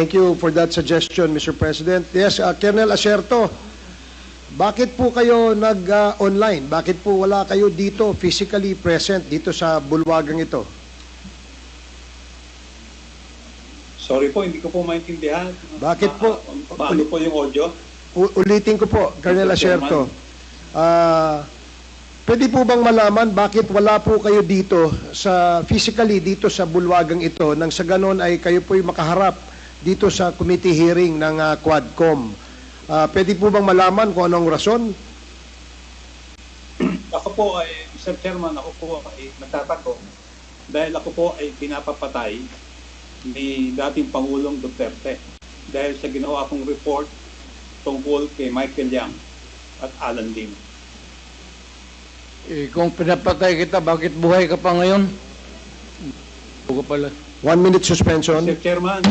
Thank you for that suggestion, Mr. President. Yes, Colonel Acerto, bakit po kayo nag-online? Bakit po wala kayo dito physically present dito sa bulwagang ito? Sorry po, hindi ko po maintindihan. Bakit po? Paano po yung audio? Ulitin ko po, Colonel Acerto. Pwede po bang malaman bakit wala po kayo dito physically dito sa bulwagang ito nang sa ganon ay kayo po'y makaharap dito sa committee hearing ng Quadcom? Pwede po bang malaman kung anong rason? Ako po ay, Mr. Chairman, ako po ay nagtatanong dahil ako po ay pinapapatay ni dating Pangulong Duterte dahil sa ginawa kong report tungkol kay Michael Yang at Alan Lim. Kung pinapatay kita, bakit buhay ka pa ngayon? Buka pala. 1 minute suspension. Mr. Chairman,